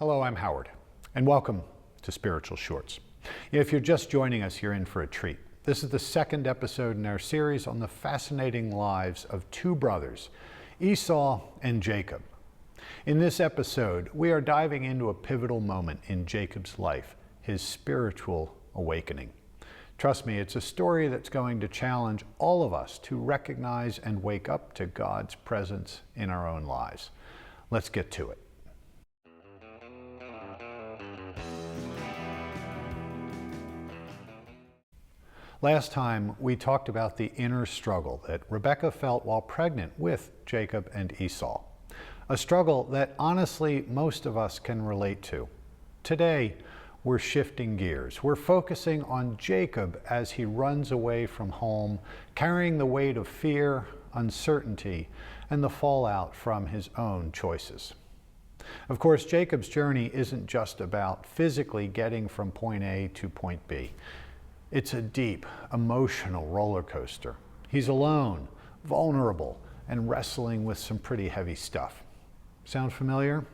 Hello, I'm Howard, and welcome to Spiritual Shorts. If you're just joining us, you're in for a treat. This is the second episode in our series on the fascinating lives of two brothers, Esau and Jacob. In this episode, we are diving into a pivotal moment in Jacob's life, his spiritual awakening. Trust me, it's a story that's going to challenge all of us to recognize and wake up to God's presence in our own lives. Let's get to it. Last time, we talked about the inner struggle that Rebekah felt while pregnant with Jacob and Esau. A struggle that honestly most of us can relate to. Today, we're shifting gears. We're focusing on Jacob as he runs away from home, carrying the weight of fear, uncertainty, and the fallout from his own choices. Of course, Jacob's journey isn't just about physically getting from point A to point B. It's a deep, emotional roller coaster. He's alone, vulnerable, and wrestling with some pretty heavy stuff. Sound familiar?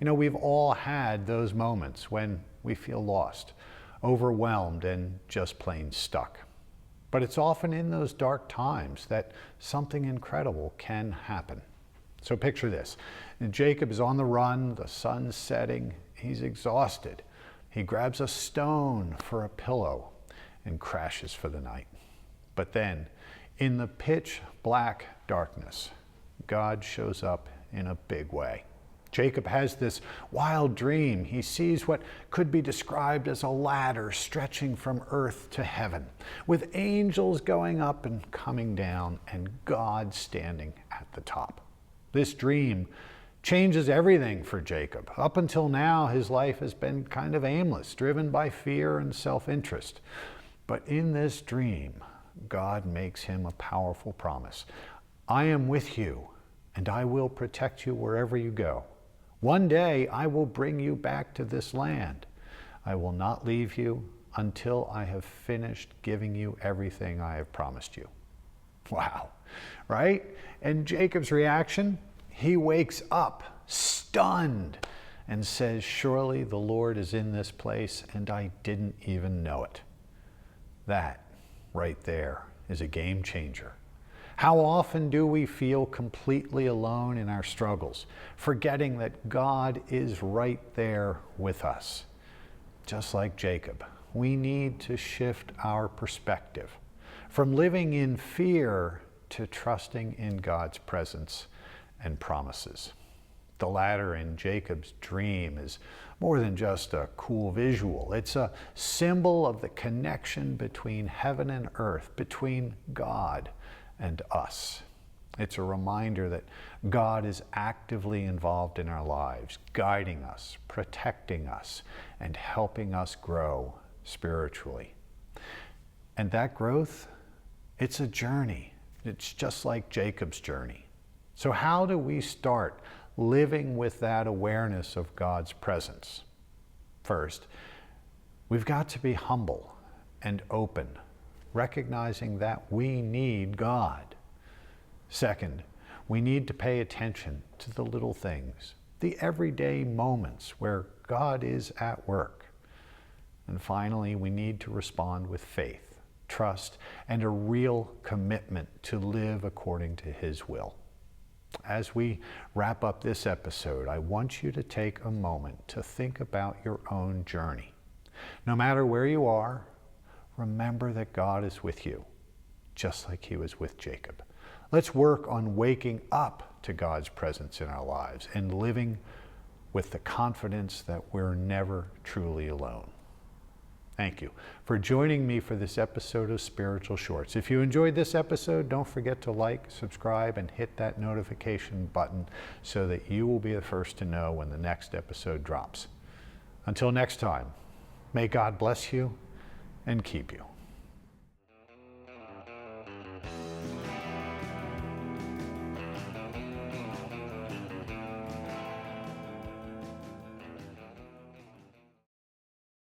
You know, we've all had those moments when we feel lost, overwhelmed, and just plain stuck. But it's often in those dark times that something incredible can happen. So picture this. Jacob is on the run, the sun's setting, he's exhausted. He grabs a stone for a pillow and crashes for the night. But then, in the pitch black darkness, God shows up in a big way. Jacob has this wild dream. He sees what could be described as a ladder stretching from earth to heaven, with angels going up and coming down, and God standing at the top. This dream changes everything for Jacob. Up until now, his life has been kind of aimless, driven by fear and self-interest. But in this dream, God makes him a powerful promise. I am with you, and I will protect you wherever you go. One day, I will bring you back to this land. I will not leave you until I have finished giving you everything I have promised you. Wow, right? And Jacob's reaction? He wakes up, stunned, and says, surely the Lord is in this place, and I didn't even know it. That right there is a game changer. How often do we feel completely alone in our struggles, forgetting that God is right there with us? Just like Jacob, we need to shift our perspective from living in fear to trusting in God's presence and promises. The ladder in Jacob's dream is more than just a cool visual. It's a symbol of the connection between heaven and earth, between God and us. It's a reminder that God is actively involved in our lives, guiding us, protecting us, and helping us grow spiritually. And that growth, it's a journey. It's just like Jacob's journey. So how do we start living with that awareness of God's presence? First, we've got to be humble and open, recognizing that we need God. Second, we need to pay attention to the little things, the everyday moments where God is at work. And finally, we need to respond with faith, trust, and a real commitment to live according to His will. As we wrap up this episode, I want you to take a moment to think about your own journey. No matter where you are, remember that God is with you, just like He was with Jacob. Let's work on waking up to God's presence in our lives and living with the confidence that we're never truly alone. Thank you for joining me for this episode of Spiritual Shorts. If you enjoyed this episode, don't forget to like, subscribe, and hit that notification button so that you will be the first to know when the next episode drops. Until next time, may God bless you and keep you.